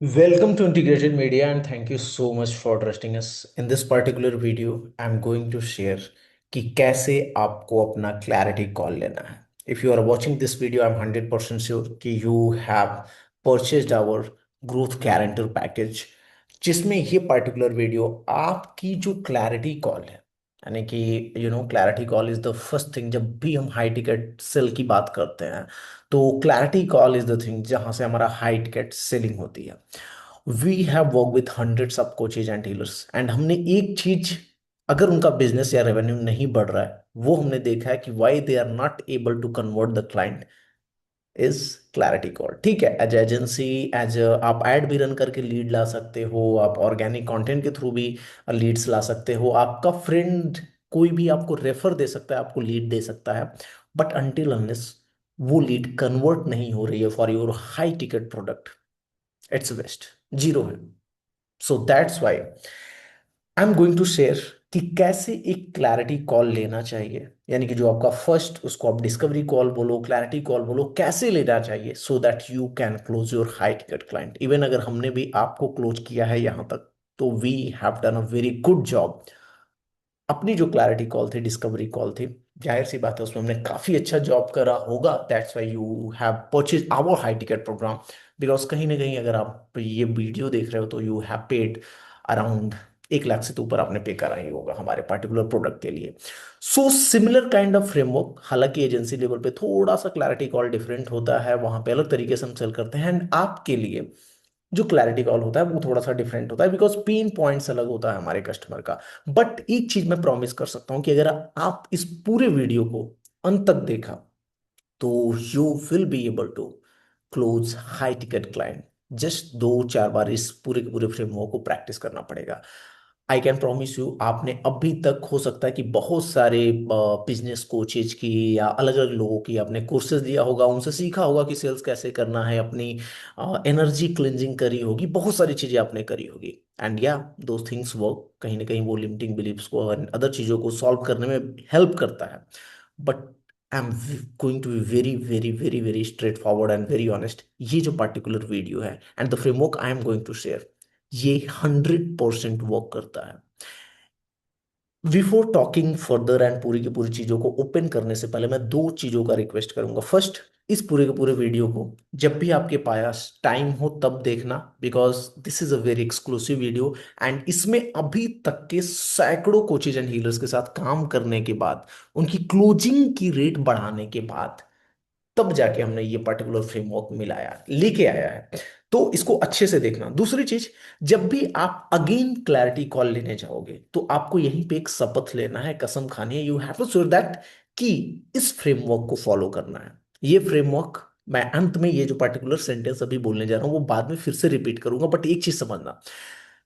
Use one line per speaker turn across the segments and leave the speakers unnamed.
Welcome to Integrated Media and thank you so much for trusting us. In this particular video, I'm going to share कि कैसे आपको अपना clarity call लेना है. If you are watching this video, I'm 100% sure कि you have purchased our growth guarantor package, जिसमें ये particular video आपकी जो clarity call है, यानी कि clarity call is the first thing जब भी हम हाई टिकट सेल की बात करते हैं। तो clarity call is the thing जहां से हमारा हाई टिकट सेलिंग होती है। We have work with hundreds of coaches and dealers and हमने एक चीज, अगर उनका बिजनेस या रेवेन्यू नहीं बढ़ रहा है, वो हमने देखा है कि why they are not able to convert the client is clarity call. ठीक है, एज एजेंसी, एज आप एड भी रन करके लीड ला सकते हो, आप ऑर्गेनिक कंटेंट के थ्रू भी लीड्स ला सकते हो, आपका फ्रेंड कोई भी आपको रेफर दे सकता है, आपको लीड दे सकता है। बट अनटिल अनलेस वो लीड कन्वर्ट नहीं हो रही है for your high ticket product, it's waste, zero है। So that's why I am going to share कि कैसे एक क्लैरिटी कॉल लेना चाहिए, यानी कि जो आपका फर्स्ट, उसको आप डिस्कवरी कॉल बोलो, क्लैरिटी कॉल बोलो, कैसे लेना चाहिए सो that you can close your high ticket client. Even अगर हमने भी आपको क्लोज किया है यहां तक, तो we have done a very good job. अपनी जो क्लैरिटी कॉल थी, डिस्कवरी कॉल थी, जाहिर सी बात है उसमें हमने काफी अच्छा जॉब करा होगा। That's why you have purchase our high ticket program. Because कहीं ना कहीं अगर आप ये वीडियो देख रहे हो तो you have paid around 1 lakh से तो ऊपर आपने पे करा ही होगा हमारे पर्टिकुलर प्रोडक्ट के लिए। So similar kind of framework, हालांकि एजेंसी लेवल पे थोड़ा सा क्लैरिटी कॉल डिफरेंट होता है, वहां पे अलग तरीके से हम सेल करते हैं। एंड आपके लिए जो क्लैरिटी कॉल होता है वो थोड़ा सा डिफरेंट होता है, बिकॉज पेन पॉइंट्स अलग होता है हमारे कस्टमर का। बट एक चीज मैं प्रॉमिस कर सकता हूं कि अगर आप इस पूरे वीडियो को अंत तक देखा, तो you will be able to close high ticket client. Just 2-4 बार इस पूरे के पूरे फ्रेमवर्क को प्रैक्टिस करना पड़ेगा। आई कैन प्रॉमिस यू, आपने अभी तक हो सकता है कि बहुत सारे बिजनेस कोचेज की या अलग अलग लोगों की आपने कोर्सेज लिया होगा, उनसे सीखा होगा कि सेल्स कैसे करना है, अपनी एनर्जी क्लिनजिंग करी होगी, बहुत सारी चीजें आपने करी होगी। एंड या दो थिंग्स वर्क, कहीं ना कहीं वो लिमिटिंग बिलीफ्स को और अदर चीजों को सॉल्व करने में हेल्प करता है। But I am going to be very very very very straight forward and very honest. ये जो पर्टिकुलर वीडियो है and the framework I am going to share, ये 100% वर्क करता है। बिफोर टॉकिंग फर्दर एंड पूरी की पूरी चीजों को ओपन करने से पहले मैं दो चीजों का रिक्वेस्ट करूंगा। फर्स्ट, इस पूरे के पूरे वीडियो को जब भी आपके पास टाइम हो तब देखना, because this is a very exclusive video. And इसमें अभी तक के सैकड़ों कोचेज एंड हीलर्स के साथ काम करने के बाद, उनकी क्लोजिंग की रेट बढ़ाने के बाद, तब जाके हमने ये पर्टिकुलर फ्रेमवर्क मिलाया, लेके आया है। तो इसको अच्छे से देखना। दूसरी चीज, जब भी आप अगेन क्लैरिटी कॉल लेने जाओगे, तो आपको यहीं पे एक शपथ लेना है, कसम खानी है। You have to sure that कि इस फ्रेमवर्क को फॉलो करना है। ये फ्रेमवर्क, मैं अंत में ये जो पर्टिकुलर सेंटेंस अभी बोलने जा रहा हूं वो बाद में फिर से रिपीट करूंगा, बट एक चीज समझना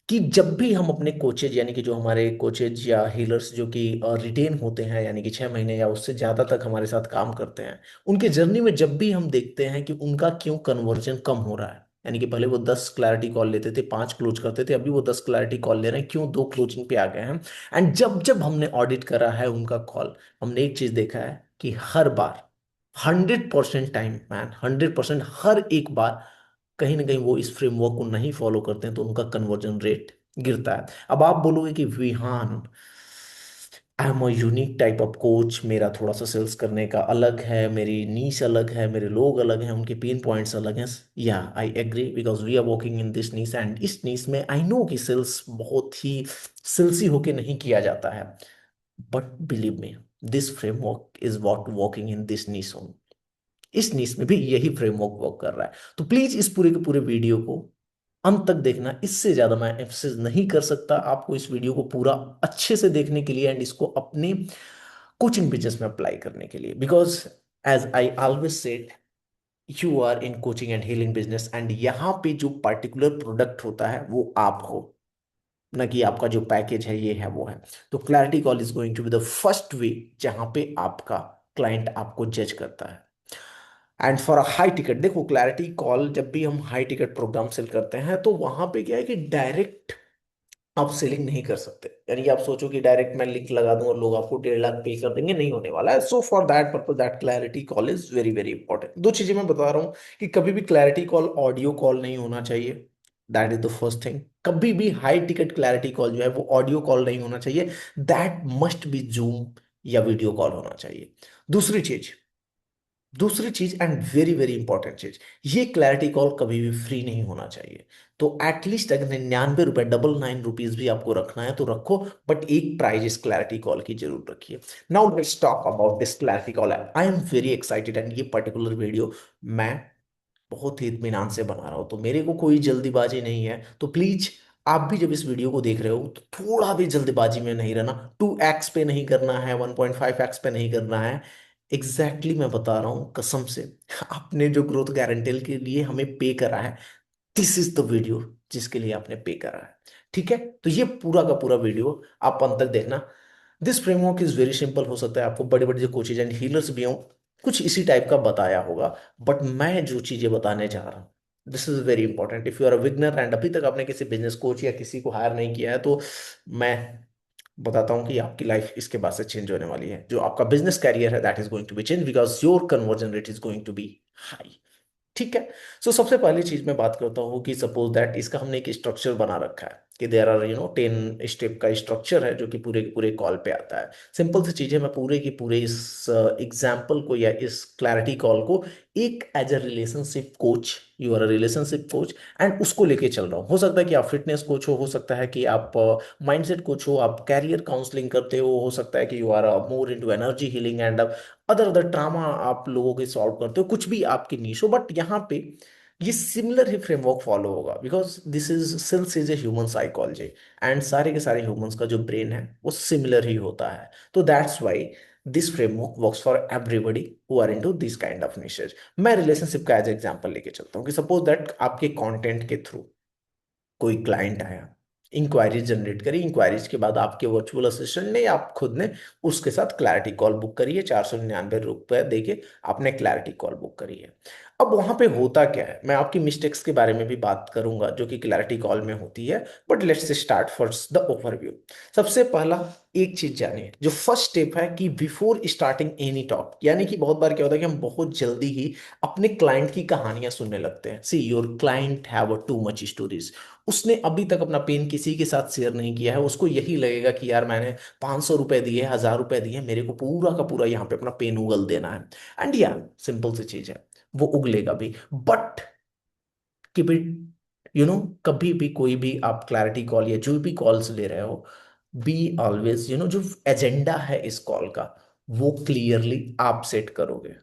कि जब भी हम अपने कोचेज, यानी कि जो हमारे कोचेज या हीलर्स जो कि रिटेन होते हैं, यानी कि 6 महीने या उससे ज्यादा तक हमारे साथ काम करते हैं, उनके जर्नी में जब भी हम देखते हैं कि उनका क्यों कन्वर्जन कम हो रहा है, यानी कि पहले वो 10 क्लैरिटी कॉल लेते थे, 5 क्लोज करते थे, अभी वो 10 क्लैरिटी कॉल ले रहे हैं, क्यों 2 क्लोजिंग पे आ गए हैं। एंड जब जब हमने ऑडिट करा है उनका कॉल, हमने एक चीज देखा है कि हर बार, 100% टाइम मैन, 100% हर एक बार, कहीं ना कहीं वो इस फ्रेमवर्क को नहीं फॉलो करते हैं तो उनका कन्वर्जन रेट गिरता है। अब आप बोलोगे कि Vihan, I am a unique type of coach, मेरा थोड़ा सा सेल्स करने का अलग है, मेरी नीश अलग है, मेरे लोग अलग हैं, उनके पेन पॉइंट्स अलग हैं। या I agree, because we are working in this niche and इस नीश में आई नो कि सेल्स बहुत ही सेल्सी होके नहीं किया जाता है। But believe me, this framework is what working in this niche. इस नीश में भी यही फ्रेमवर्क वर्क कर रहा है। तो प्लीज इस पूरे के पूरे वीडियो को अंत तक देखना। इससे ज्यादा मैं एम्फसिस नहीं कर सकता आपको इस वीडियो को पूरा अच्छे से देखने के लिए एंड इसको अपने कोचिंग बिजनेस में अप्लाई करने के लिए। Because as I always said, you are in coaching and healing business and यहाँ पे जो पर्टिकुलर प्रोडक्ट होता है वो आप हो, ना कि आपका जो पैकेज है ये है वो है। तो clarity call is going to be the first way जहां पे आपका क्लाइंट आपको जज करता है। And for a high ticket, देखो क्लैरिटी कॉल जब भी हम हाई टिकट प्रोग्राम सेल करते हैं तो वहां पे क्या है कि डायरेक्ट आप सेलिंग नहीं कर सकते। यानी कि आप सोचो कि डायरेक्ट मैं लिंक लगा दूं और लोग आपको 1.5 लाख पे कर देंगे, नहीं होने वाला है। So for that purpose that clarity call is very very important. दो चीजें मैं बता रहा हूँ कि कभी भी क्लैरिटी कॉल ऑडियो कॉल नहीं होना चाहिए। That is the first thing. कभी भी हाई टिकट क्लैरिटी कॉल जो है वो ऑडियो कॉल नहीं होना चाहिए, दैट मस्ट बी जूम या वीडियो कॉल होना चाहिए। दूसरी चीज, दूसरी चीज एंड वेरी वेरी इंपॉर्टेंट चीज, ये क्लैरिटी कॉल कभी भी फ्री नहीं होना चाहिए। तो एटलीस्ट अगर 99 रुपए, 99 रुपीज भी आपको रखना है तो रखो, बट एक प्राइस इस क्लैरिटी कॉल की जरूर रखिए। Now let's talk about this clarity call. I am very excited and ये पर्टिकुलर वीडियो मैं बहुत ही इत्मीनान से बना रहा हूं, तो मेरे को कोई जल्दीबाजी नहीं है। तो प्लीज आप भी जब इस वीडियो को देख रहे हो तो थोड़ा भी जल्दबाजी में नहीं रहना। 2x पे नहीं करना है, 1.5x पे नहीं करना है। एग्जैक्टली मैं बता रहा हूँ कसम से। आपने जो ग्रोथ गारंटी के लिए हमें पे करा है, दिस इज द वीडियो जिसके लिए आपने पे करा है। ठीक है, तो ये पूरा का पूरा वीडियो आप अंत तक देखना। This framework is very simple. हो सकता है आपको बड़े बड़े जो कोचेज एंड हीलर्स भी हों कुछ इसी टाइप का बताया होगा, बट मैं जो चीजें बताने जा रहा हूँ, this is very important. If you are a beginner and अभी तक आपने किसी बिजनेस कोच या किसी को हायर नहीं किया है, तो मैं बताता हूँ कि आपकी लाइफ इसके बाद से चेंज होने वाली है। जो आपका बिजनेस कैरियर है that is going to be change because your conversion rate is going to be high. ठीक है। सो सबसे पहली चीज मैं बात करता हूँ कि सपोज दैट इसका हमने एक स्ट्रक्चर बना रखा है कि देयर आर 10 स्टेप का स्ट्रक्चर है जो कि पूरे के पूरे कॉल पे आता है। सिंपल सी चीज है, मैं पूरे की पूरे इस एग्जाम्पल को या इस क्लैरिटी कॉल को एक as a relationship coach, you are a relationship coach and उसको लेके चल रहा हूँ। हो सकता है कि आप फिटनेस कोच हो सकता है कि आप माइंडसेट कोच हो, आप कैरियर काउंसलिंग करते हो सकता है कि you are more into energy healing and other other trauma आप लोगों के सॉल्व करते हो, कुछ भी आपकी नीश हो। बट यहाँ पे ये सिमिलर ही फ्रेमवर्क फॉलो होगा because this is since is a human psychology and सारे के सारे ह्यूमंस का जो ब्रेन है वो सिमिलर ही होता है। तो that's why this framework works for everybody who are into this kind of niches. मैं रिलेशनशिप का एज एग्जांपल लेके चलता हूँ कि सपोज दैट आपके कंटेंट के थ्रू कोई क्लाइंट आया, इंक्वायरीज जनरेट करी, इंक्वायरीज के बाद आपके वर्चुअल असिस्टेंट ने या आप खुद ने उसके साथ क्लैरिटी कॉल बुक करी है, 499 रुपये देके आपने क्लैरिटी कॉल बुक करी है। अब वहां पे होता क्या है, मैं आपकी मिस्टेक्स के बारे में भी बात करूंगा जो कि क्लैरिटी कॉल में होती है, but let's start first the overview. सबसे पहला एक चीज जानिए, जो फर्स्ट स्टेप है कि बिफोर स्टार्टिंग एनी टॉक, यानी कि बहुत बार क्या होता है कि हम बहुत जल्दी ही अपने क्लाइंट की कहानियां सुनने लगते हैं। See your client have too much stories, उसने अभी तक अपना पेन किसी के साथ शेयर नहीं किया है, उसको यही लगेगा कि यार मैंने 500 रुपए दिए, 1000 रुपए दिए, मेरे को पूरा का पूरा यहाँ पे अपना पेन उगल देना है। एंड या सिंपल सी चीज है, वो उगलेगा भी, बट कीप इट कभी भी कोई भी आप क्लैरिटी कॉल या जो भी कॉल्स ले रहे हो, बी ऑलवेज जो एजेंडा है इस कॉल का वो क्लियरली आप सेट करोगे।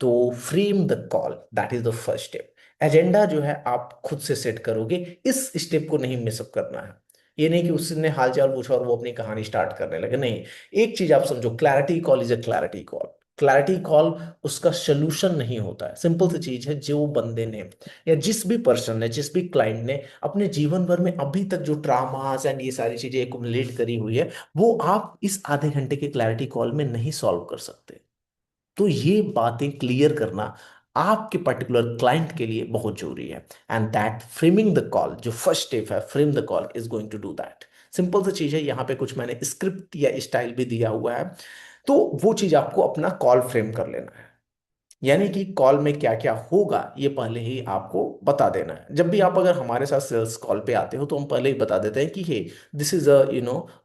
तो frame the call, that is the first step. Agenda जो है आप खुद से सेट करोगे, इस स्टेप को नहीं मिसअप करना है। ये नहीं कि उसने हालचाल पूछा और वो अपनी कहानी स्टार्ट करने लगे, नहीं। एक चीज आप समझो, clarity call is a clarity call. Clarity call उसका सोल्यूशन नहीं होता है। सिंपल सी चीज है, जो बंदे ने या जिस भी पर्सन ने, जिस भी क्लाइंट ने अपने जीवन भर में अभी तक जो ट्रामास एंड ये सारी चीजें एक्युमुलेट करी हुई है, वो आप इस आधे घंटे के क्लैरिटी कॉल में नहीं सॉल्व कर सकते। तो ये बातें क्लियर करना आपके पर्टिकुलर क्लाइंट के लिए बहुत जरूरी है। And that framing the call, जो फर्स्ट स्टेप है, frame the call is going to do that. Simple सी चीज है, यहाँ पे कुछ मैंने स्क्रिप्ट या स्टाइल भी दिया हुआ है, तो वो चीज आपको अपना कॉल फ्रेम कर लेना है। यानी कि कॉल में क्या क्या होगा ये पहले ही आपको बता देना है। जब भी आप अगर हमारे साथ सेल्स कॉल पे आते हो तो हम पहले ही बता देते हैं कि hey, this is a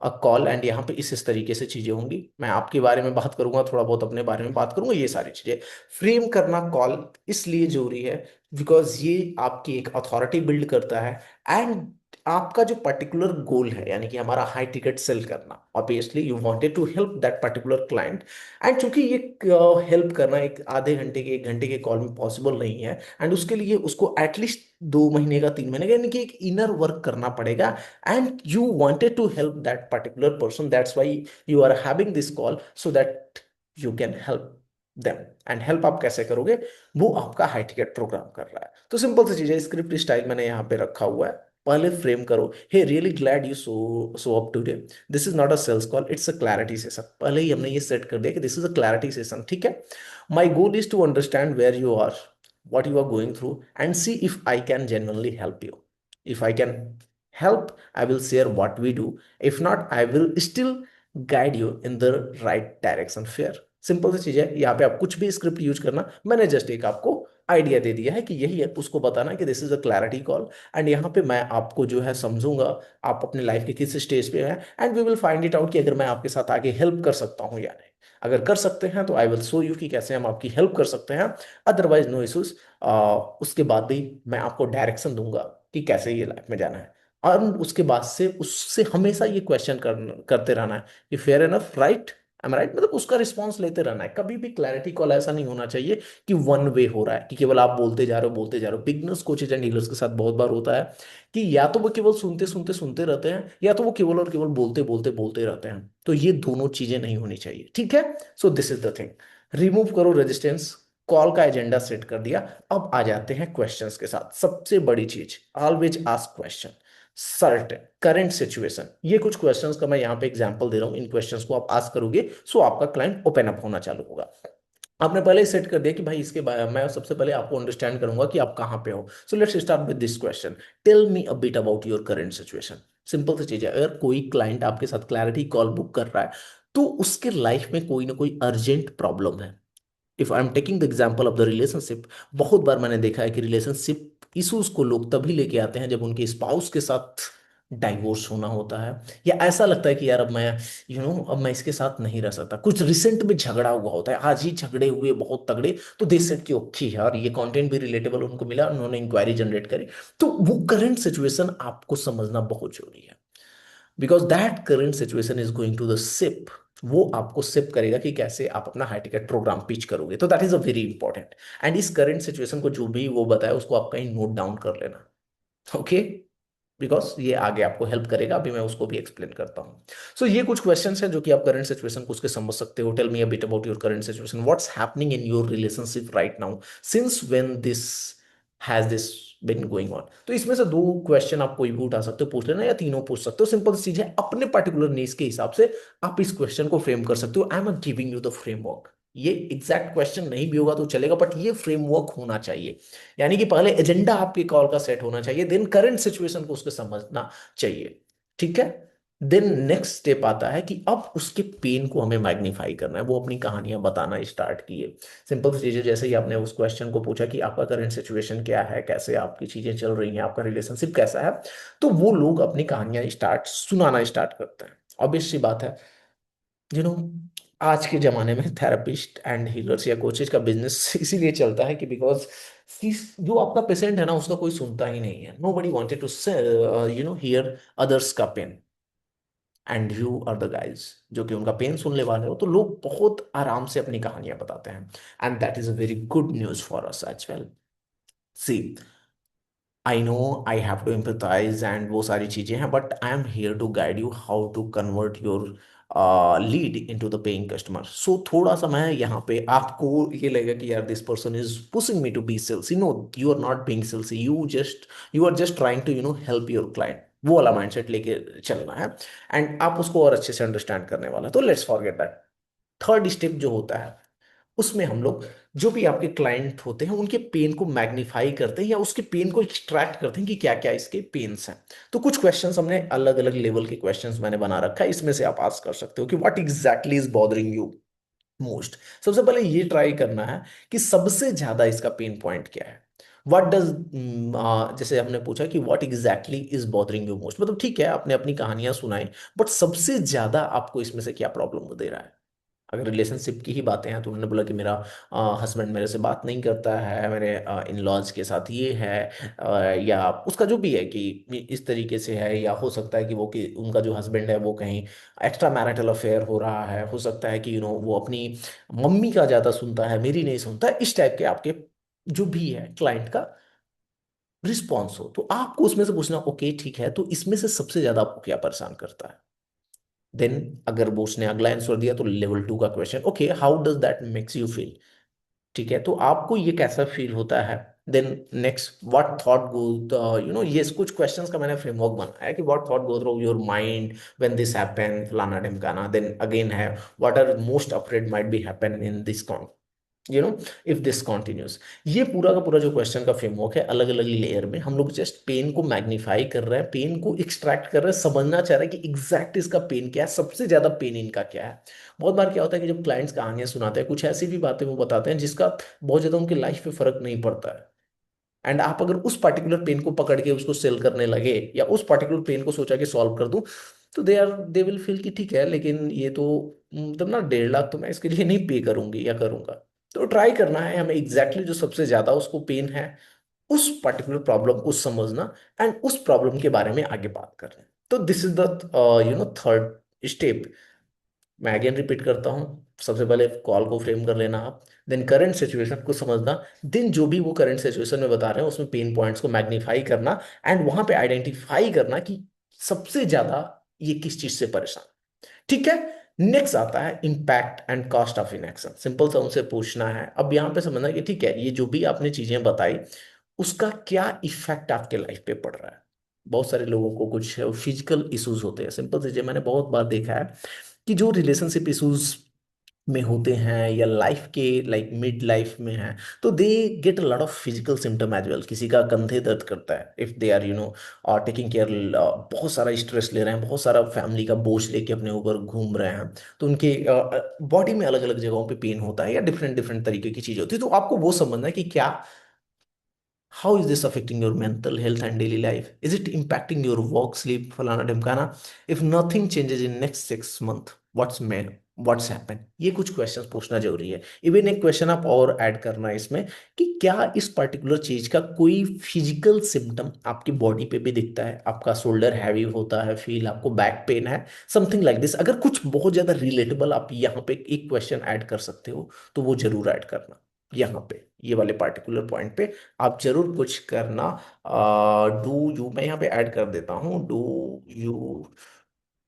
a call and यहाँ पे इस तरीके से चीजें होंगी। मैं आपके बारे में बात करूंगा, थोड़ा बहुत अपने बारे में बात करूंगा, ये सारी चीजें। फ्रेम करना कॉल इसलिए जरूरी है बिकॉज ये आपकी एक अथॉरिटी बिल्ड करता है एंड आपका जो पर्टिकुलर गोल है, यानी कि हमारा हाई टिकट सेल करना, obviously you wanted to help that particular client. And चूंकि ये हेल्प करना एक आधे घंटे के, 1 घंटे के कॉल में पॉसिबल नहीं है, एंड उसके लिए उसको एटलीस्ट 2 महीने का, 3 महीने का, यानी कि एक इनर वर्क करना पड़ेगा। And you wanted to help that particular person, that's why you are having this call, so that you can help them. And help आप कैसे करोगे, वो आपका हाई टिकट प्रोग्राम कर रहा है। तो सिंपल सी चीज है, स्क्रिप्ट स्टाइल मैंने यहाँ पे रखा हुआ है। पहले फ्रेम करो, hey really glad you show up today, this is not a sales call, it's a clarity session. पहले ही हमने ये सेट कर दिया कि this is a clarity session. ठीक है, my goal is to understand where you are, what you are going through, and see if I can genuinely help you. If I can help, I will share what we do. If not, I will still guide you in the right direction. Fair, simple सी चीज है, यहाँ पे आप कुछ भी script use करना, मैंने जस्ट एक आपको आइडिया दे दिया है कि यही है, उसको बताना कि this is a clarity call, and यहाँ पे मैं आपको जो है समझूंगा आप अपने लाइफ के किस स्टेज पे हैं, and we will find it out कि अगर मैं आपके साथ आगे हेल्प कर सकता हूँ या नहीं। अगर कर सकते हैं तो आई विल शो यू कि कैसे हम आपकी हेल्प कर सकते हैं, अदरवाइज नो इश्यूज। उसके बाद भी मैं आपको डायरेक्शन दूंगा कि कैसे ये लाइफ में जाना है, और उसके बाद से उससे हमेशा ये क्वेश्चन करते रहना है कि fair enough, right, am right, मतलब उसका रिस्पॉन्स लेते रहना है। कभी भी क्लैरिटी कॉल ऐसा नहीं होना चाहिए कि वन वे हो रहा है, कि केवल आप बोलते जा रहे हो बोलते जा रहे हो। बिगनर्स कोचेज एंड डीलर्स के साथ बहुत बार होता है कि या तो वो केवल सुनते सुनते सुनते रहते हैं, या तो वो केवल और केवल बोलते बोलते बोलते रहते हैं। तो ये दोनों चीजें नहीं होनी चाहिए, ठीक है। सो this is the thing, remove करो रेजिस्टेंस, कॉल का एजेंडा सेट कर दिया। अब आ जाते हैं क्वेश्चंस के साथ। सबसे बड़ी चीज, always ask question, certain current situation. ये कुछ क्वेश्चंस का मैं यहाँ पे एग्जांपल दे रहा हूँ, इन क्वेश्चंस को आप आस्क करोगे सो आपका क्लाइंट ओपन अप होना चालू होगा। आपने पहले ही सेट कर दिया कि भाई इसके बारे मैं सबसे पहले आपको अंडरस्टैंड करूंगा कि आप कहाँ पे हो। So let's start with this question, tell me a bit about your current situation. Simple सी चीज है, अगर कोई क्लाइंट आपके साथ क्लैरिटी कॉल बुक कर रहा है तो उसके लाइफ में कोई ना कोई अर्जेंट प्रॉब्लम है। If I am taking the example of the relationship, बहुत बार मैंने देखा है कि रिलेशनशिप इश्यूज को लोग तभी लेके आते हैं जब उनके स्पाउस के साथ डाइवोर्स होना होता है, या ऐसा लगता है कि यार अब मैं अब मैं इसके साथ नहीं रह सकता। कुछ रिसेंट में झगड़ा हुआ होता है, आज ही झगड़े हुए बहुत तगड़े, तो दे सेड कि ओके यार ये कंटेंट भी रिलेटेबल उनको मिला, उन्होंने इंक्वायरी जनरेट करी। तो वो करंट सिचुएशन आपको समझना बहुत जरूरी है, because that current situation is going to the sip. वो आपको सिप करेगा कि कैसे आप अपना हाई टिकट प्रोग्राम पिच करोगे। तो that is a very important, and इस करंट सिचुएशन को जो भी वो बताया उसको आप कहीं नोट डाउन कर लेना, ओके, बिकॉज ये आगे आपको हेल्प करेगा। अभी मैं उसको भी एक्सप्लेन करता हूँ। सो ये कुछ क्वेश्चंस हैं जो कि आप करंट सिचुएशन को उसके समझ सकते हो। Tell me a bit about your current situation, what's happening in your relationship right now, since when this has this been going on. तो इसमें से दो क्वेश्चन आप कोई भी उठा सकते हो, पूछ लेना, या तीनों पूछ सकते हो। सिंपल सी चीज है, अपने पर्टिकुलर नीड्स के हिसाब से आप इस क्वेश्चन को फ्रेम कर सकते हो। I am giving you the framework. ये एग्जैक्ट क्वेश्चन नहीं भी होगा तो चलेगा, बट ये फ्रेमवर्क होना चाहिए। यानी कि पहले एजेंडा आपके कॉल का सेट होना चाहिए, देन करंट सिचुएशन को उसके समझना चाहिए, ठीक है। देन नेक्स्ट स्टेप आता है कि अब उसके पेन को हमें मैग्नीफाई करना है, वो अपनी कहानियां बताना स्टार्ट किए। सिंपल सी चीजें, जैसे ही आपने उस क्वेश्चन को पूछा कि आपका करंट सिचुएशन क्या है, कैसे आपकी चीजें चल रही हैं, आपका रिलेशनशिप कैसा है, तो वो लोग अपनी कहानियां स्टार्ट सुनाना स्टार्ट करते हैं। ऑब्वियस सी बात है, यू नो आज के जमाने में थेरेपिस्ट एंड हीलर्स या कोचेज का बिजनेस इसीलिए चलता है कि बिकॉज जो आपका पेशेंट है ना उसका कोई सुनता ही नहीं है। Nobody wanted to hear others का pain, and you are the guys जो कि उनका पेन सुनने वाले हो। तो लोग बहुत आराम से अपनी कहानियां बताते हैं, and that is a very good news for us as well. See, I know I have to empathise and वो सारी चीजें हैं, but I am here to guide you how to convert your lead into the paying customer. So थोड़ा सा मैं यहाँ पे आपको ये लगेगा कि यार this person is pushing me to be salesy. No, you are not being salesy, you are just trying to help your client. वो वाला माइंडसेट लेके चलना है, एंड आप उसको और अच्छे से अंडरस्टैंड करने वाला है। तो let's forget that. Third step जो होता है उसमें हम लोग जो भी आपके क्लाइंट होते हैं उनके पेन को मैग्नीफाई करते हैं, या उसके पेन को एक्सट्रैक्ट करते हैं कि क्या क्या इसके पेन्स हैं। तो कुछ क्वेश्चंस हमने अलग अलग लेवल के क्वेश्चंस मैंने बना रखा है, इसमें से आप आस्क कर सकते हो कि what exactly is bothering you most. सबसे पहले ये ट्राई करना है कि सबसे ज्यादा इसका पेन पॉइंट क्या है। व्हाट डज, जैसे हमने पूछा कि what exactly is bothering you most, मतलब ठीक है आपने अपनी कहानियां सुनाई, बट सबसे ज्यादा आपको इसमें से क्या प्रॉब्लम दे रहा है। अगर रिलेशनशिप की ही बातें हैं तो उन्होंने बोला कि मेरा हस्बैंड मेरे से बात नहीं करता है, मेरे इन लॉज के साथ ये है, या उसका जो भी है कि इस तरीके से है, या हो सकता है कि वो कि उनका जो हस्बैंड है वो कहीं एक्स्ट्रा मैरिटल अफेयर हो रहा है, हो सकता है कि वो अपनी मम्मी का ज़्यादा सुनता है, मेरी नहीं सुनता है। इस टाइप के आपके जो भी है क्लाइंट का रिस्पॉन्स हो, तो आपको उसमें से पूछना ओके ठीक है, तो इसमें से सबसे ज़्यादा आपको क्या परेशान करता है। देन अगर वो उसने अगला आंसर दिया तो लेवल टू का question, okay how does that makes you feel. ठीक है, तो आपको ये कैसा फील होता है। Then next, what thought go, ये कुछ क्वेश्चंस का मैंने फ्रेमवर्क बनाया है कि what thought go through your mind when this happen, फलाना ढिमकाना। देन अगेन है, what are most afraid might be happen in this if this continues. ये पूरा का पूरा जो क्वेश्चन का फ्रेमवर्क है, अलग अलग लेयर में हम लोग जस्ट पेन को मैग्नीफाई कर रहे हैं, पेन को एक्सट्रैक्ट कर रहे हैं, समझना चाह रहे हैं कि एग्जैक्ट इसका पेन क्या है, सबसे ज्यादा पेन इनका क्या है। बहुत बार क्या होता है कि जब क्लाइंट्स कहानियां सुनाते हैं, कुछ ऐसी भी बातें वो बताते हैं जिसका बहुत ज्यादा उनकी लाइफ पे फर्क नहीं पड़ता है, एंड आप अगर उस पर्टिकुलर पेन को पकड़ के उसको सेल करने लगे या उस पर्टिकुलर पेन को सोचा कि सॉल्व कर दूं, तो दे विल फील कि ठीक है, लेकिन ये तो मतलब ना 1.5 लाख तो मैं इसके लिए नहीं पे करूंगी या करूंगा। तो ट्राई करना है हमें एग्जैक्टली जो सबसे ज्यादा उसको पेन है, उस पर्टिकुलर प्रॉब्लम को समझना एंड उस प्रॉब्लम के बारे में आगे बात करना। तो this is the third step. मैं अगेन रिपीट करता हूँ। सबसे पहले कॉल को फ्रेम कर लेना आप, देन करंट सिचुएशन को समझना, देन जो भी वो करंट सिचुएशन में बता रहे हैं उसमें पेन पॉइंट्स को मैग्नीफाई करना, एंड वहां पे आइडेंटिफाई करना कि सबसे ज्यादा ये किस चीज से परेशान। ठीक है। नेक्स्ट आता है impact and cost of inaction. Simple सा उनसे पूछना है, अब यहाँ पे समझना कि ठीक है, ये जो भी आपने चीजें बताई उसका क्या इफेक्ट आपके लाइफ पे पड़ रहा है। बहुत सारे लोगों को कुछ फिजिकल इश्यूज होते हैं, सिंपल चीजें मैंने बहुत बार देखा है कि जो रिलेशनशिप इश्यूज में होते हैं या लाइफ के लाइक मिड लाइफ में हैं, तो they get a lot of physical symptom as well. किसी का कंधे दर्द करता है if they are taking care, बहुत सारा स्ट्रेस ले रहे हैं, बहुत सारा फैमिली का बोझ लेके अपने ऊपर घूम रहे हैं, तो उनके बॉडी में अलग अलग जगहों पे पेन होता है या डिफरेंट डिफरेंट तरीके की चीजें होती है। तो आपको वो समझना है कि क्या, how is this affecting your mental health and daily life? Is it impacting your work, sleep, फलाना ढिमकाना? If nothing changes in next 6 month, what's happened? ये कुछ क्वेश्चंस पूछना जरूरी है। इवन एक क्वेश्चन आप और ऐड करना है इसमें कि क्या इस पर्टिकुलर चीज का कोई फिजिकल सिम्टम आपकी बॉडी पे भी दिखता है? आपका शोल्डर हैवी होता है, फील आपको बैक पेन है, समथिंग लाइक दिस। अगर कुछ बहुत ज्यादा रिलेटेबल आप यहाँ पे एक क्वेश्चन ऐड कर सकते हो तो वो जरूर ऐड करना यहाँ पे, ये वाले पार्टिकुलर पॉइंट पे आप जरूर कुछ करना। डू यू, मैं यहाँ पे ऐड कर देता हूँ, do you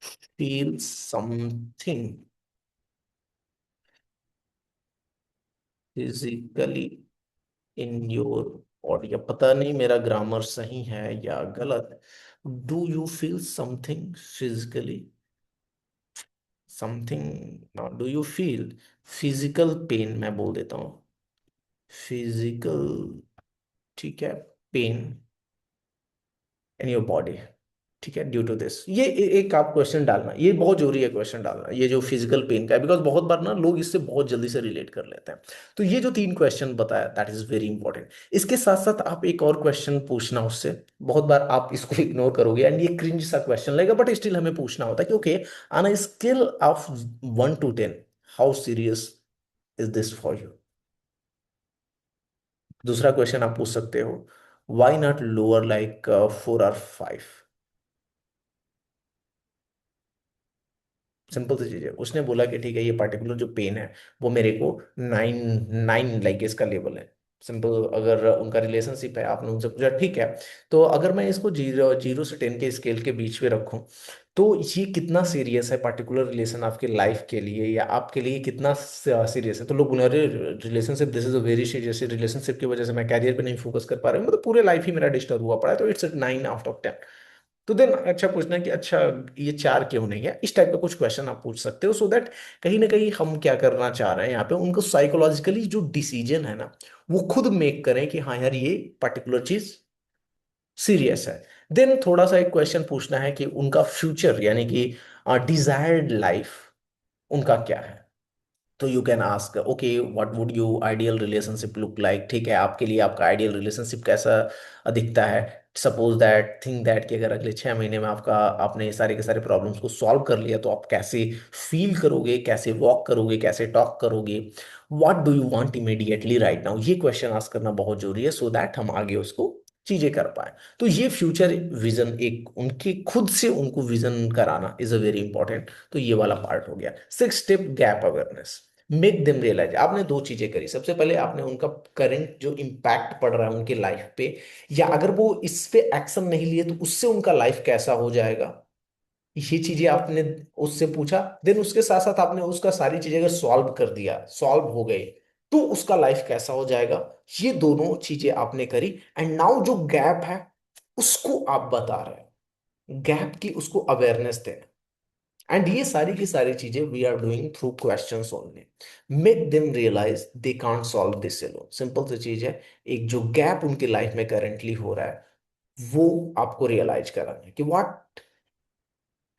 feel something physically in your body? अब पता नहीं मेरा ग्रामर सही है या गलत। Do you feel something physically, something, do you feel physical pain, मैं बोल देता हूँ फिजिकल, ठीक है, पेन इन योर बॉडी, ठीक है, ड्यू टू दिस। ये एक आप क्वेश्चन डालना, ये बहुत जरूरी है क्वेश्चन डालना, ये जो फिजिकल पेन का है, बिकॉज बहुत बार ना लोग इससे बहुत जल्दी से रिलेट कर लेते हैं। तो ये जो 3 क्वेश्चन बताया, दैट इज वेरी इंपॉर्टेंट। इसके साथ साथ आप एक और क्वेश्चन पूछना उससे। बहुत बार आप इसको इग्नोर करोगे एंड ये क्रिंज सा क्वेश्चन लगेगा, बट स्टिल हमें पूछना होता है कि okay, on a scale of 1 to 10, how serious is this for you? दूसरा क्वेश्चन आप पूछ सकते हो, why not lower like 4 or 5? Simple सी चीज है, उसने बोला कि ठीक है, ये पर्टिकुलर जो पेन है वो मेरे को 9 लाइक इसका लेवल है। सिंपल, अगर उनका रिलेशनशिप है, आपने उनसे पूछा ठीक है, तो अगर मैं इसको 0 से 10 के स्केल के बीच में रखूं, तो ये कितना सीरियस है पर्टिकुलर रिलेशन आपके लाइफ के लिए या आपके लिए कितना सीरियस है? तो लोग बोले अरे relationship, this is a very serious relationship की वजह से मैं कैरियर पे नहीं फोकस कर पा रहा हूँ, मतलब पूरे लाइफ ही मेरा डिस्टर्ब हुआ पड़ा है, तो इट्स 9 out of 10। तो देन अच्छा पूछना है कि अच्छा ये 4 क्यों नहीं है, इस टाइप का कुछ क्वेश्चन आप पूछ सकते हो, सो दैट कहीं ना कहीं हम क्या करना चाह रहे हैं यहाँ पे, उनको साइकोलॉजिकली जो डिसीजन है ना वो खुद मेक करें कि हाँ यार ये पर्टिकुलर चीज सीरियस है। देन थोड़ा सा एक क्वेश्चन पूछना है कि उनका फ्यूचर यानी कि डिजायर्ड लाइफ उनका क्या है। तो you can ask okay, what would you ideal relationship look like? ठीक है, आपके लिए आपका आइडियल रिलेशनशिप कैसा दिखता है? सपोज दैट, थिंक दैट कि अगर अगले 6 महीने में आपका आपने ये सारे के सारे प्रॉब्लम्स को सॉल्व कर लिया तो आप कैसे फील करोगे, कैसे वॉक करोगे, कैसे टॉक करोगे? What do you want immediately right now? ये क्वेश्चन आस्क करना बहुत जरूरी है, सो दैट हम आगे उसको चीजें कर पाए। तो ये फ्यूचर विजन, एक उनके खुद से उनको विजन कराना इज अ वेरी इंपॉर्टेंट। तो ये वाला पार्ट हो गया। 6 step gap awareness, make them realise. आपने 2 चीजें करी, सबसे पहले आपने उनका करंट जो इम्पैक्ट पड़ रहा है उनके लाइफ पे, या अगर वो इस पे एक्शन नहीं लिए तो उससे उनका लाइफ कैसा हो जाएगा, ये चीजें आपने उससे पूछा। देन उसके साथ साथ आपने उसका सारी चीजें अगर सॉल्व कर दिया, सॉल्व हो गए, तो उसका लाइफ कैसा हो जाएगा, ये दोनों चीजें आपने करी। एंड नाउ जो गैप है उसको आप बता रहे हैं, गैप की उसको अवेयरनेस देना। एंड ये सारी की सारी चीजें we are doing through questions only. Make them realise they can't solve this alone. Simple सी चीज है, एक जो गैप उनकी लाइफ में करेंटली हो रहा है वो आपको रियलाइज कराना है कि what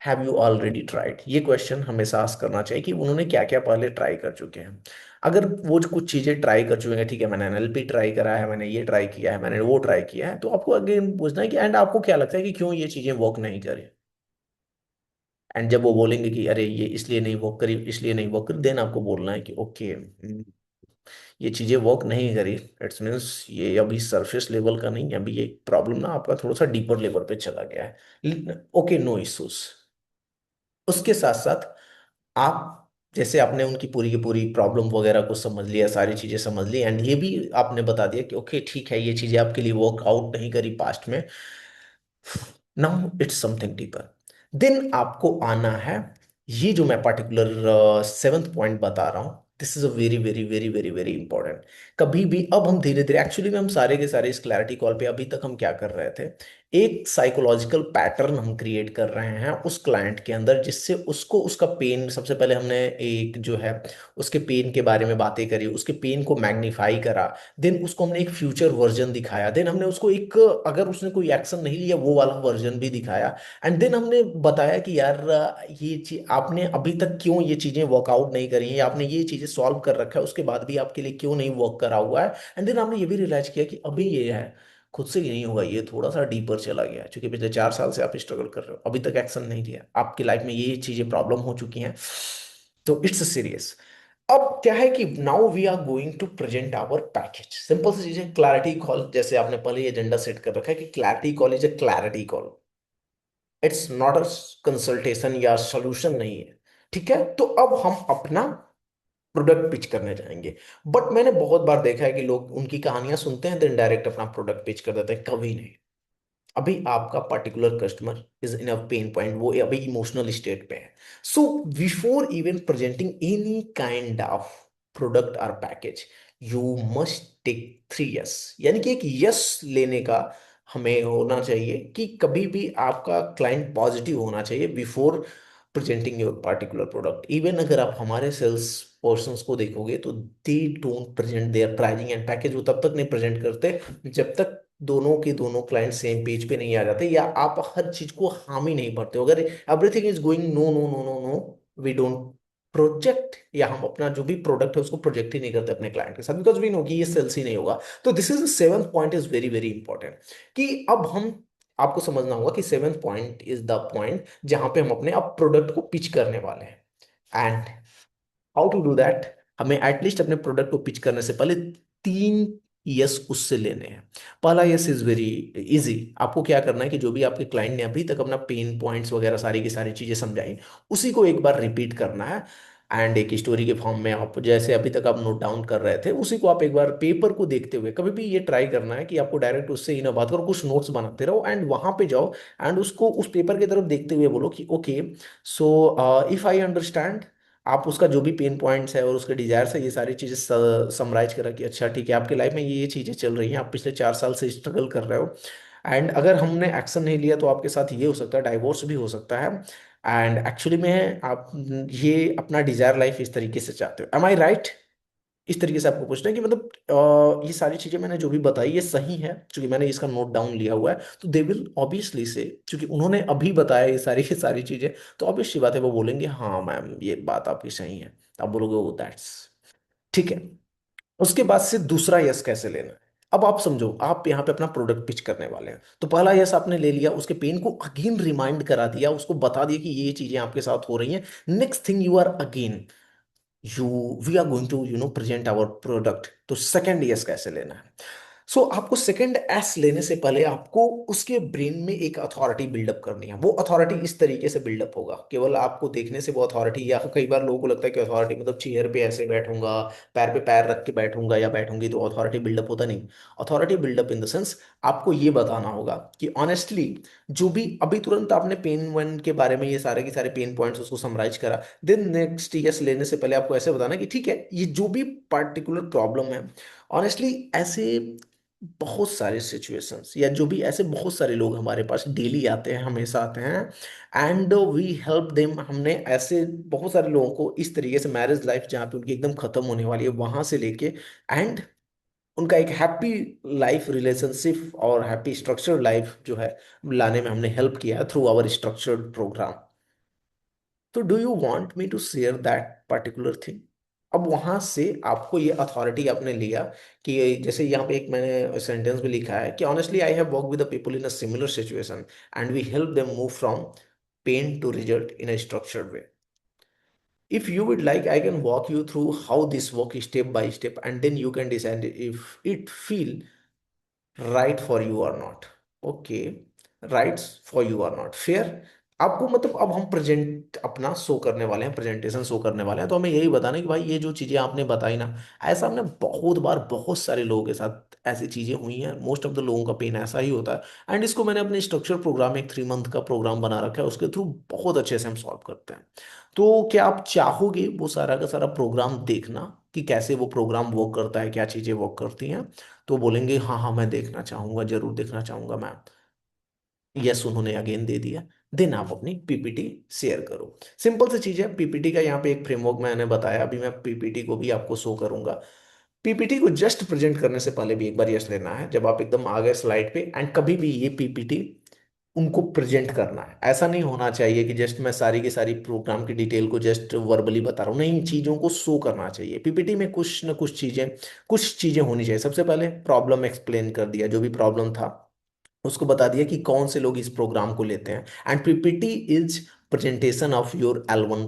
have you already tried. ये क्वेश्चन हमेशा आस्क करना चाहिए कि उन्होंने क्या क्या पहले ट्राई कर चुके हैं। अगर वो जो कुछ चीजें ट्राई कर चुके हैं, ठीक है मैंने एनएलपी ट्राई करा है, मैंने ये ट्राई किया है, मैंने वो ट्राई किया है, तो आपको अगेन पूछना है कि एंड आपको क्या लगता है कि क्यों ये चीजें वर्क नहीं करी। एंड जब वो बोलेंगे कि अरे ये इसलिए नहीं वर्क करी, इसलिए नहीं वर्क करी, देन आपको बोलना है कि ओके ये चीजें वर्क नहीं करी, इट्स मीन्स ये अभी सरफेस लेवल का नहीं है, अभी ये प्रॉब्लम ना आपका थोड़ा सा डीपर लेवल पे चला गया है। Okay, no issues. उसके साथ साथ आप जैसे आपने उनकी पूरी की पूरी प्रॉब्लम वगैरह को समझ लिया, सारी चीजें समझ ली, एंड ये भी आपने बता दिया कि ओके ठीक है ये चीजें आपके लिए वर्क आउट नहीं करी पास्ट में, now it's something deeper. Then आपको आना है, ये जो मैं पर्टिकुलर सेवंथ पॉइंट बता रहा हूं, this is a very very very very very important. कभी भी अब हम धीरे धीरे एक्चुअली में हम सारे के सारे इस क्लैरिटी कॉल पे अभी तक हम क्या कर रहे थे, एक साइकोलॉजिकल पैटर्न हम क्रिएट कर रहे हैं उस क्लाइंट के अंदर, जिससे उसको उसका पेन, सबसे पहले हमने एक जो है उसके पेन के बारे में बातें करी, उसके पेन को मैग्नीफाई करा, देन उसको हमने एक फ्यूचर वर्जन दिखाया, देन हमने उसको एक, अगर उसने कोई एक्शन नहीं लिया वो वाला वर्जन भी दिखाया, एंड देन हमने बताया कि यार ये चीज आपने अभी तक क्यों ये चीजें वर्कआउट नहीं करी हैं, आपने ये चीजें सॉल्व कर रखा है उसके बाद भी आपके लिए क्यों नहीं वर्क करा हुआ है। एंड देन हमने ये भी रियलाइज किया कि अभी ये है खुद से ही नहीं होगा, ये थोड़ा सा डीपर चला गया है, क्योंकि पिछले 4 साल से आप स्ट्रगल कर रहे हो, अभी तक एक्शन नहीं लिया, आपकी लाइफ में ये चीजें प्रॉब्लम हो चुकी हैं, तो इट्स सीरियस। अब क्या है कि now we are going to present our package. Simple सी चीजें, क्लैरिटी कॉल जैसे आपने पहले एजेंडा सेट कर रखा है कि clarity call is a clarity call, it's not a consultation या सोल्यूशन नहीं है। ठीक है, तो अब हम अपना प्रोडक्ट पिच करने जाएंगे। बट मैंने बहुत बार देखा है कि लोग उनकी कहानियां सुनते हैं देन डायरेक्ट अपना प्रोडक्ट पिच कर देते हैं, कभी नहीं। अभी आपका particular customer is in a pain point, वो अभी इमोशनल स्टेट पे है। So before even presenting any kind of product और package, you must take 3 yes, यानी कि एक यस लेने का हमें होना चाहिए कि कभी भी आपका क्लाइंट पॉजिटिव होना चाहिए before presenting your particular product. Even अगर आप हमारे सेल्स पर्सन को देखोगे तो they don't present their pricing and package, वो तब तक नहीं प्रेजेंट करते जब तक दोनों के दोनों क्लाइंट सेम पेज पे नहीं आ जाते, या आप हर चीज को हामी नहीं भरते हो। अगर everything is going no no no no no, we don't project, या हम अपना जो भी प्रोडक्ट है उसको प्रोजेक्ट ही नहीं करते अपने क्लाइंट के साथ, बिकॉज वी नो कि ये सेल्स ही नहीं होगा। तो this is seventh point is very very important, कि अब हम आपको समझना होगा कि seventh point is the point जहां पे हम अपने अब प्रोडक्ट को पिच करने वाले हैं। And how to do that, हमें एटलीस्ट अपने प्रोडक्ट को पिच करने से पहले 3 यस उससे लेने हैं। पहला यस इज वेरी इजी, आपको क्या करना है कि जो भी आपके क्लाइंट ने अभी तक अपना पेन पॉइंट्स वगैरह सारी की सारी चीजें समझाई, उसी को एक बार रिपीट करना है। एंड एक स्टोरी के फॉर्म में आप जैसे अभी तक आप नोट डाउन कर रहे थे, उसी को आप एक बार पेपर को देखते हुए, कभी भी ये ट्राई करना है कि आपको डायरेक्ट उससे ही ना बात करो, कुछ नोट्स बनाते रहो एंड वहां पे जाओ, एंड उसको उस पेपर की तरफ देखते हुए बोलो कि okay, so if I understand, आप उसका जो भी पेन पॉइंट्स है और उसके डिजायर्स है ये सारी चीजें समराइज करा कि अच्छा ठीक है आपकी लाइफ में ये चीजें चल रही हैं, आप पिछले 4 साल से स्ट्रगल कर रहे हो, एंड अगर हमने एक्शन नहीं लिया तो आपके साथ ये हो सकता है, डाइवोर्स भी हो सकता है, एंड एक्चुअली में आप ये अपना डिजायर लाइफ इस तरीके से चाहते हो, एम आई राइट। इस तरीके से आपको पूछना है कि मतलब ये सारी चीजें मैंने जो भी बताई ये सही है, क्योंकि मैंने इसका नोट डाउन लिया हुआ है, तो दे विल ऑब्वियसली से, क्योंकि उन्होंने अभी बताया ये सारी की सारी चीजें, तो ऑब्वियस सी बात है वो बोलेंगे हाँ मैम ये बात आपकी सही है। आप बोलोगे ओ दैट्स ठीक है। उसके बाद से दूसरा यस कैसे लेना है, अब आप समझो, आप यहाँ पे अपना प्रोडक्ट पिच करने वाले हैं, तो पहला यस आपने ले लिया, उसके पेन को अगेन रिमाइंड करा दिया, उसको बता दिया कि ये चीजें आपके साथ हो रही हैं। Next thing you are again you we are going to present our product, तो सेकंड यस कैसे लेना है। सो आपको सेकंड एस लेने से पहले आपको उसके ब्रेन में एक अथॉरिटी बिल्डअप करनी है। वो अथॉरिटी इस तरीके से बिल्डअप होगा, केवल आपको देखने से वो अथॉरिटी, या कई बार लोगों को लगता है कि अथॉरिटी मतलब चेयर पे ऐसे बैठूंगा, पैर पे पैर रख के बैठूंगा या बैठूंगी तो अथॉरिटी बिल्डअप होता नहीं। Authority buildup in the sense, आपको ये बताना होगा कि ऑनेस्टली जो भी अभी तुरंत आपने पेन वन के बारे में ये सारे के सारे पेन पॉइंट्स उसको समराइज करा, देन नेक्स्ट यस लेने से पहले आपको ऐसे बताना कि ठीक है ये जो भी पार्टिकुलर प्रॉब्लम है, ऑनेस्टली ऐसे बहुत सारे सिचुएशंस या जो भी ऐसे बहुत सारे लोग हमारे पास डेली आते हैं, हमेशा आते हैं, एंड वी हेल्प देम। हमने ऐसे बहुत सारे लोगों को इस तरीके से मैरिज लाइफ जहाँ पे उनकी एकदम खत्म होने वाली है वहां से लेके एंड उनका एक हैप्पी लाइफ रिलेशनशिप और हैप्पी स्ट्रक्चर्ड लाइफ जो है लाने में हमने हेल्प किया है थ्रू आवर स्ट्रक्चर्ड प्रोग्राम। तो do you want me to share that particular thing? अब वहां से आपको ये अथॉरिटी आपने लिया कि जैसे यहाँ पे एक मैंने सेंटेंस भी लिखा है कि honestly I have work with the people in a similar situation and we help them move from pain to result in a structured way. If you would like, I can walk you through how this work step by step, and then you can decide if it feel right for you are not. Okay, rights for you are not fair. आपको मतलब अब हम present अपना show करने वाले हैं, presentation show करने वाले हैं, तो हमें यही बताना है कि भाई ये जो चीजें आपने बताई ना, ऐसा हमने बहुत बार बहुत सारे लोगों के साथ ऐसी चीजें हुई हैं। मोस्ट ऑफ द लोगों का पेन ऐसा ही होता है एंड इसको मैंने अपने स्ट्रक्चर प्रोग्राम, एक 3 मंथ का प्रोग्राम बना रखा है, उसके थ्रू बहुत अच्छे से हम सॉल्व करते हैं। तो क्या आप चाहोगे वो सारा का सारा प्रोग्राम देखना कि कैसे वो प्रोग्राम वर्क करता है, क्या चीजें वर्क करती हैं? तो बोलेंगे हाँ हाँ मैं देखना चाहूंगा, जरूर देखना चाहूंगा मैम। यस उन्होंने अगेन दे दिया। देन आप अपनी पीपीटी शेयर करो। सिंपल सी चीज है, पीपीटी का यहाँ पे एक फ्रेमवर्क मैंने बताया, अभी मैं पीपीटी को भी आपको शो करूंगा। पीपीटी को जस्ट प्रेजेंट करने से पहले भी एक बार यस लेना है, जब आप एकदम आ गए स्लाइड पे, एंड कभी भी ये पीपीटी उनको प्रेजेंट करना है। ऐसा नहीं होना चाहिए कि जस्ट मैं सारी की सारी प्रोग्राम की डिटेल को जस्ट वर्बली बता रहा हूँ, नहीं, इन चीजों को शो करना चाहिए पीपीटी में। कुछ ना कुछ चीजें होनी चाहिए। सबसे पहले प्रॉब्लम एक्सप्लेन कर दिया, जो भी प्रॉब्लम था उसको बता दिया कि कौन से लोग इस प्रोग्राम को लेते हैं। And PPT is presentation of your L1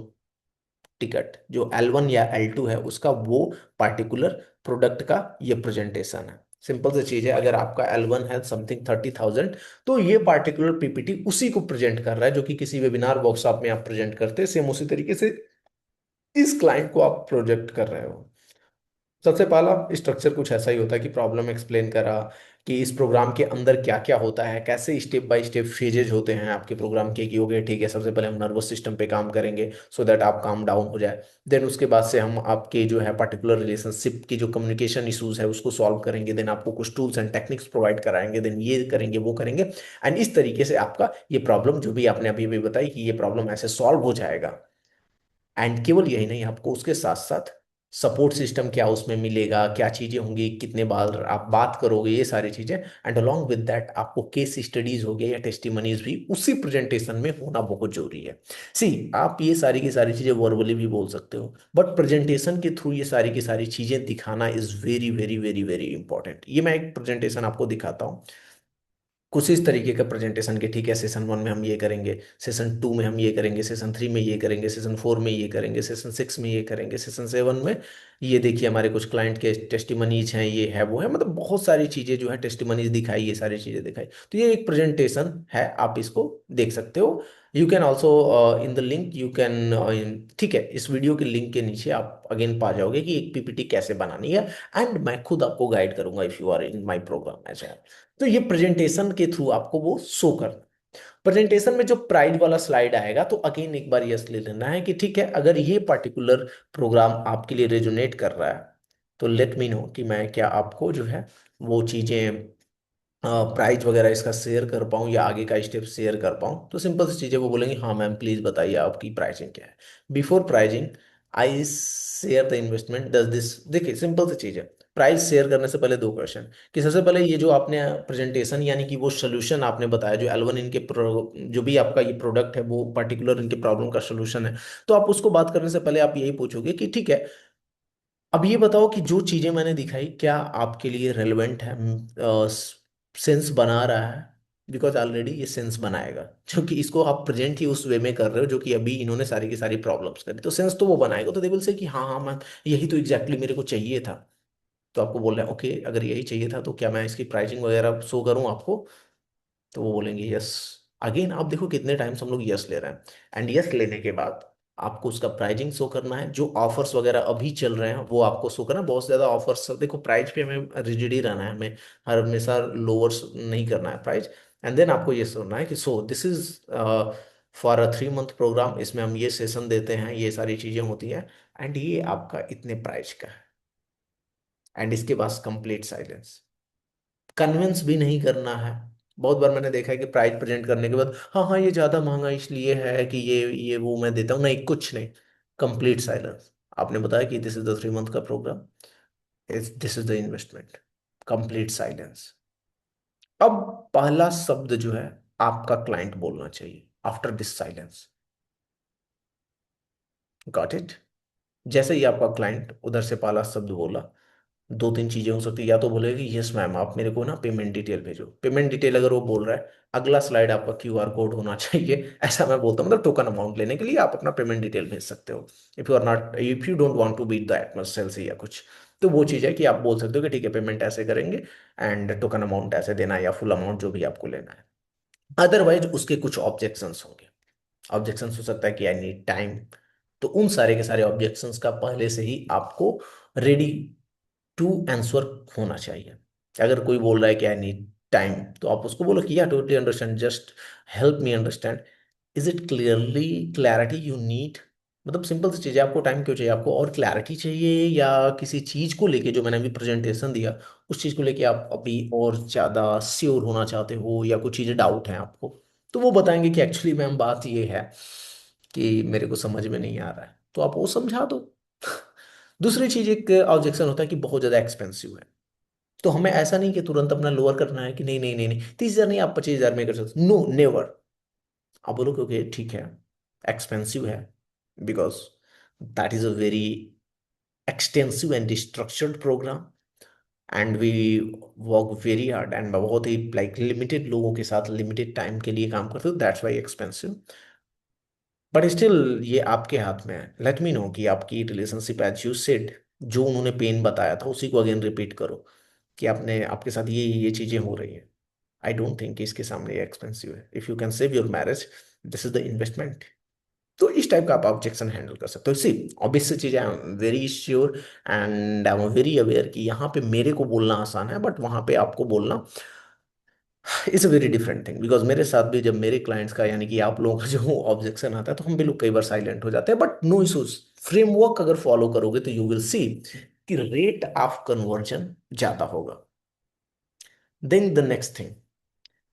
ticket. जो L1 या L2 है उसका वो पार्टिकुलर प्रोडक्ट का ये प्रेजेंटेशन है। सिंपल सी चीज है, अगर आपका L1 है समथिंग 30,000, तो ये पार्टिकुलर पीपीटी उसी को प्रेजेंट कर रहा है जो कि किसी वेबिनार वर्कशॉप में आप प्रेजेंट करते हैं, सेम उसी तरीके से इस क्लाइंट को आप प्रोजेक्ट कर रहे हो। सबसे पहला स्ट्रक्चर कुछ ऐसा ही होता है कि प्रॉब्लम एक्सप्लेन करा, कि इस प्रोग्राम के अंदर क्या क्या होता है, कैसे स्टेप बाय स्टेप फेजेज होते हैं आपके प्रोग्राम के, कि हो गए ठीक है, सबसे पहले हम नर्वस सिस्टम पे काम करेंगे सो दैट आप काम डाउन हो जाए। देन उसके बाद से हम आपके जो है पर्टिकुलर रिलेशनशिप की जो कम्युनिकेशन इशूज है उसको सॉल्व करेंगे। देन आपको कुछ टूल्स एंड टेक्निक्स प्रोवाइड कराएंगे, देन ये करेंगे वो करेंगे, एंड इस तरीके से आपका ये प्रॉब्लम जो भी आपने अभी भी बताई कि ये प्रॉब्लम ऐसे सॉल्व हो जाएगा। एंड केवल यही नहीं, आपको उसके साथ साथ सपोर्ट सिस्टम क्या उसमें मिलेगा, क्या चीजें होंगी, कितने बार आप बात करोगे, ये सारी चीजें। एंड अलोंग विद दैट आपको केस स्टडीज हो गए या टेस्टिमनीज भी उसी प्रेजेंटेशन में होना बहुत जरूरी है। सी, आप ये सारी की सारी चीजें वर्बली भी बोल सकते हो, बट प्रेजेंटेशन के थ्रू ये सारी की सारी चीजें दिखाना is very very very very important. ये मैं एक प्रेजेंटेशन आपको दिखाता हूँ कुछ इस तरीके का प्रेजेंटेशन के, ठीक है, सेशन 1 में हम ये करेंगे, सेशन 2 में हम ये करेंगे, सेशन 3 में ये करेंगे, सेशन 4 में ये करेंगे, सेशन 6 में ये करेंगे, सेशन 7 में ये देखिए हमारे कुछ क्लाइंट के टेस्टिमनीज हैं, ये है वो है, मतलब बहुत सारी चीजें जो है टेस्टिमनीज दिखाई, ये सारी चीजें दिखाई। तो ये एक प्रेजेंटेशन है, आप इसको देख सकते हो। You can also in the link you can, ठीक है, इस वीडियो के लिंक के नीचे आप अगेन पा जाओगे कि एक पीपीटी कैसे बनानी है, एंड मैं खुद आपको गाइड करूंगा if you are in my program as. तो ये प्रेजेंटेशन के थ्रू आपको वो शो करना। प्रेजेंटेशन में जो प्राइज वाला स्लाइड आएगा, तो अगेन एक बार यस ले लेना है कि ठीक है, अगर ये पर्टिकुलर प्रोग्राम आपके लिए रेजोनेट कर रहा है तो लेट मी नो कि मैं क्या आपको जो है वो चीजें, प्राइस वगैरह इसका शेयर कर पाऊँ या आगे का स्टेप शेयर कर पाऊँ। तो सिंपल सी चीज़ें वो बोलेंगे हाँ मैम प्लीज़ बताइए आपकी प्राइसिंग क्या है। Before pricing I share the investment does this. देखिए सिंपल सी चीज़ है, प्राइस शेयर करने से पहले 2 क्वेश्चन, कि सबसे पहले ये जो आपने प्रेजेंटेशन यानी कि वो सोल्यूशन आपने बताया जो L1 इनके जो भी आपका ये प्रोडक्ट है वो पर्टिकुलर इनके प्रॉब्लम का सोल्यूशन है, तो आप उसको बात करने से पहले आप यही पूछोगे कि ठीक है, अब ये बताओ कि जो चीजें मैंने दिखाई क्या आपके लिए रेलेवेंट है, सेंस बना रहा है? बिकॉज ऑलरेडी ये सेंस बनाएगा, क्योंकि इसको आप प्रेजेंट ही उस वे में कर रहे हो जो कि अभी इन्होंने सारी की सारी प्रॉब्लम्स करी, तो सेंस तो वो बनाएगा। तो दे विल से कि हाँ हाँ मैम यही तो एग्जैक्टली मेरे को चाहिए था। तो आपको बोल रहे हैं ओके, अगर यही चाहिए था तो क्या मैं इसकी प्राइसिंग वगैरह शो करूँ आपको? तो वो बोलेंगे यस। अगेन आप देखो कितने टाइम्स हम लोग यस ले रहे हैं, एंड यस लेने के बाद आपको उसका प्राइजिंग शो करना है, जो ऑफर्स वगैरह अभी चल रहे हैं वो आपको शो करना है। बहुत ज्यादा ऑफर्स, देखो प्राइस पे हमें रिजिड ही रहना है, हमें हर हमेशा लोअर्स नहीं करना है प्राइस। एंड देन आपको ये सुनना है कि so this is for a 3 month program, इसमें हम ये सेशन देते हैं, ये सारी चीजें होती हैं, एंड ये आपका इतने प्राइस का है। एंड इसके बाद कंप्लीट साइलेंस। कन्विंस भी नहीं करना है। बहुत बार मैंने देखा है कि प्राइस प्रेजेंट करने के बाद, हाँ हाँ ये ज्यादा महंगा इसलिए है कि ये वो मैं देता हूँ, नहीं कुछ नहीं। Complete silence. आपने बताया कि दिस इज द 3 मंथ का program, this is the investment. Complete silence. अब पहला शब्द जो है आपका क्लाइंट बोलना चाहिए after this silence. Got it. जैसे ही आपका क्लाइंट उधर से पहला शब्द बोला, दो तीन चीजें हो सकती है। या तो बोलेगा कि यस मैम आप मेरे को ना पेमेंट डिटेल भेजो। पेमेंट डिटेल अगर वो बोल रहा है, अगला स्लाइड आपका क्यूआर कोड होना चाहिए। ऐसा मैं बोलता हूँ, मतलब टोकन अमाउंट लेने के लिए आप अपना पेमेंट डिटेल भेज सकते हो। If you don't want to beat the atmosphere से या कुछ, तो वो चीज़ है कि आप बोल सकते हो कि ठीक है पेमेंट ऐसे करेंगे एंड टोकन अमाउंट ऐसे देना है, या फुल अमाउंट जो भी आपको लेना है। अदरवाइज उसके कुछ ऑब्जेक्शंस होंगे। ऑब्जेक्शंस हो सकता है कि आई नीड टाइम। तो उन सारे के सारे ऑब्जेक्शंस का पहले से ही आपको रेडी टू आंसर होना चाहिए। अगर कोई बोल रहा है कि आई नीड टाइम, तो आप उसको बोलो कि या totally understand, just help me understand, is it clearly clarity you need. मतलब सिंपल सी चीज़ है, आपको टाइम क्यों चाहिए, आपको और क्लैरिटी चाहिए या किसी चीज़ को लेके जो मैंने अभी प्रेजेंटेशन दिया उस चीज़ को लेके आप अभी और ज़्यादा श्योर होना चाहते हो, या कुछ चीज़ें डाउट हैं आपको। तो वो बताएंगे कि एक्चुअली मैम बात ये है कि मेरे को समझ में नहीं आ रहा है, तो आप वो समझा दो। दूसरी चीज एक ऑब्जेक्शन होता है कि बहुत ज्यादा एक्सपेंसिव है। तो हमें ऐसा नहीं कि तुरंत अपना लोअर करना है कि नहीं नहीं नहीं नहीं 30,000 नहीं, आप 25,000 में कर सकते, नो नेवर। आप बोलो क्योंकि ठीक है एक्सपेंसिव है, because that is a very extensive and structured program and we work very hard and बहुत ही लाइक लिमिटेड लोगों के साथ लिमिटेड टाइम के लिए काम करते हो, that's why expensive. But still ये आपके हाथ में है। लेट मी नो कि आपकी रिलेशनशिप एज यू सेड, जो उन्होंने पेन बताया था उसी को अगेन रिपीट करो कि आपने आपके साथ ये चीजें हो रही हैं। आई डोंट थिंक इसके सामने ये एक्सपेंसिव है, if you can save your marriage this is the investment. तो इस टाइप का आप ऑब्जेक्शन हैंडल कर सकते हो। सी ऑब्वियस सी चीज, I am very sure and I am very aware कि यहाँ पे मेरे को बोलना आसान है, बट वहां पे आपको बोलना it's a very different thing. Because मेरे साथ भी जब मेरे क्लाइंट्स का यानी कि आप लोगों का जो ऑब्जेक्शन आता है, तो हम भी लोग कई बार साइलेंट हो जाते हैं, बट नो इशूज। फ्रेमवर्क अगर फॉलो करोगे तो यू विल सी कि रेट ऑफ कन्वर्जन ज्यादा होगा। देन द नेक्स्ट थिंग,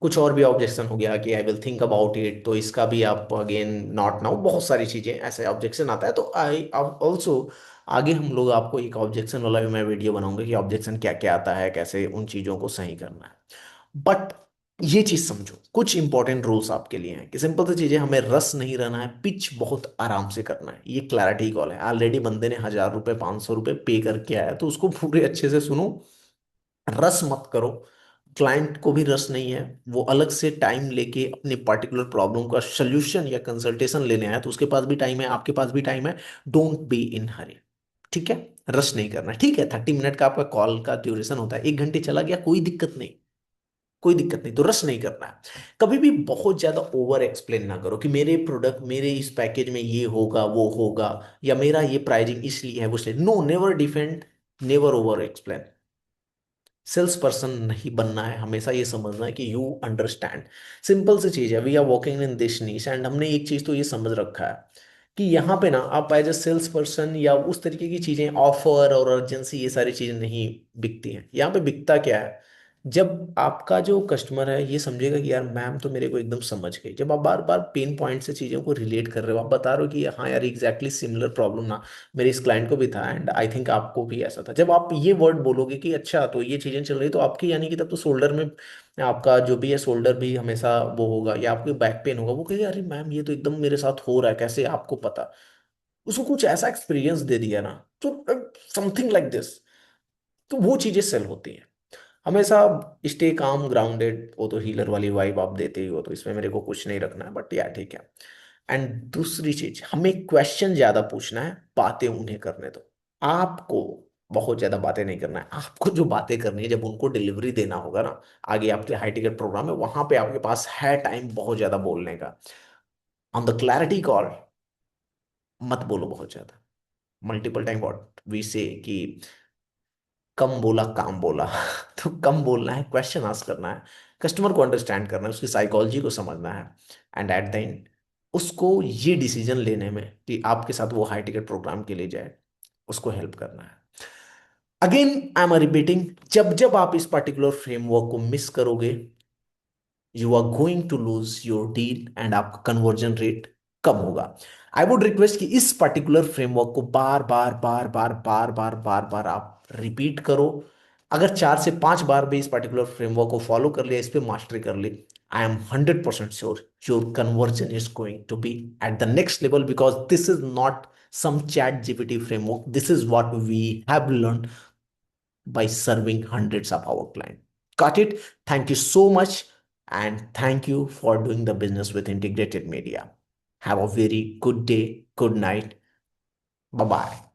कुछ और भी ऑब्जेक्शन हो गया कि I will think about it, तो इसका भी आप अगेन नॉट नाउ, बहुत सारी चीजें ऐसे ऑब्जेक्शन आता है। तो आई ऑल्सो आगे हम लोग आपको एक ऑब्जेक्शन वाला भी मैं वीडियो बनाऊंगा कि ऑब्जेक्शन क्या क्या आता है, कैसे उन चीजों को सही करना है। बट ये चीज समझो, कुछ इंपॉर्टेंट रूल्स आपके लिए हैं कि सिंपल सी चीजें, हमें रस नहीं रहना है, पिच बहुत आराम से करना है। ये क्लैरिटी कॉल है, ऑलरेडी बंदे ने 1,000 रुपये 500 रुपये पे करके आया, तो उसको पूरे अच्छे से सुनो। रस मत करो। क्लाइंट को भी रस नहीं है, वो अलग से टाइम लेके अपने पर्टिकुलर प्रॉब्लम का सोल्यूशन या कंसल्टेशन लेने आया, तो उसके पास भी टाइम है, आपके पास भी टाइम है। डोंट बी इन हरी। ठीक है। रश नहीं करना, ठीक है 30 मिनट का आपका कॉल का ड्यूरेशन होता है, 1 घंटे चला गया कोई दिक्कत नहीं। कोई दिक्कत नहीं, तो रश नहीं करना है। कभी भी बहुत ज्यादा ओवर एक्सप्लेन ना करो कि मेरे प्रोडक्ट मेरे इस पैकेज में ये होगा वो होगा, या मेरा ये प्राइजिंग इसलिए है वो इसलिए। No, never defend, never over explain. Sales person नहीं बनना है, हमेशा ये समझना है कि यू अंडरस्टैंड। सिंपल सी चीज है, we are working in this niche and हमने एक चीज तो ये समझ रखा है कि यहाँ पे ना आप एज ए सेल्स पर्सन या उस तरीके की चीजें, ऑफर और अर्जेंसी, ये सारी चीजें नहीं बिकती हैं। यहाँ पे बिकता क्या है, जब आपका जो कस्टमर है ये समझेगा कि यार मैम तो मेरे को एकदम समझ गई। जब आप बार बार पेन पॉइंट से चीजों को रिलेट कर रहे हो, आप बता रहे हो कि हाँ यार एग्जैक्टली सिमिलर प्रॉब्लम ना मेरे इस क्लाइंट को भी था एंड आई थिंक आपको भी ऐसा था। जब आप ये वर्ड बोलोगे कि अच्छा तो ये चीजें चल रही, तो आपकी यानी कि तब तो शोल्डर में आपका जो भी है शोल्डर भी हमेशा वो होगा, या आपको बैक पेन होगा, वो कहेगा अरे मैम ये तो एकदम मेरे साथ हो रहा है, कैसे आपको पता। उसको कुछ ऐसा एक्सपीरियंस दे दिया ना, तो समथिंग लाइक दिस, तो वो चीजें सेल होती हैं। हमेशा स्टे काम ग्राउंडेड, वो तो हीलर वाली वाइब आप देते ही हो, तो इसमें मेरे को कुछ नहीं रखना है, बट यार ठीक है। एंड दूसरी चीज, हमें क्वेश्चन ज्यादा पूछना है, बातें उन्हें करने दो। आपको बहुत ज्यादा बातें नहीं करना है, आपको जो बातें करनी है जब उनको डिलीवरी देना होगा ना, आगे आपके हाई टिकट प्रोग्राम है, वहां पे आपके पास है टाइम बहुत ज्यादा बोलने का। ऑन द क्लैरिटी कॉल मत बोलो बहुत ज्यादा। मल्टीपल टाइम व्हाट वी से कि कम बोला काम बोला। तो कम बोलना है, क्वेश्चन आस्क करना है, कस्टमर को अंडरस्टैंड करना है, उसकी साइकोलॉजी को समझना है, एंड एट द एंड उसको ये डिसीजन लेने में कि आपके साथ वो हाई टिकट प्रोग्राम के लिए जाए, उसको हेल्प करना है। अगेन आई एम रिपीटिंग, जब जब आप इस पर्टिकुलर फ्रेमवर्क को मिस करोगे, you are going to lose your deal and आपका कन्वर्जन रेट कम होगा। आई वुड रिक्वेस्ट कि इस पर्टिकुलर फ्रेमवर्क को बार बार बार बार बार बार बार बार आप रिपीट करो। अगर 4 से 5 बार भी इस पर्टिकुलर फ्रेमवर्क को फॉलो कर लिया, इस पे मास्टरी कर ली, I am 100% sure your conversion is going to be at the next level, because this is not some chat GPT framework. This is what we have learned by serving hundreds of our clients. Got it? Thank you so much. And thank you for doing the business with integrated media. Have a very good day, good night. Bye bye.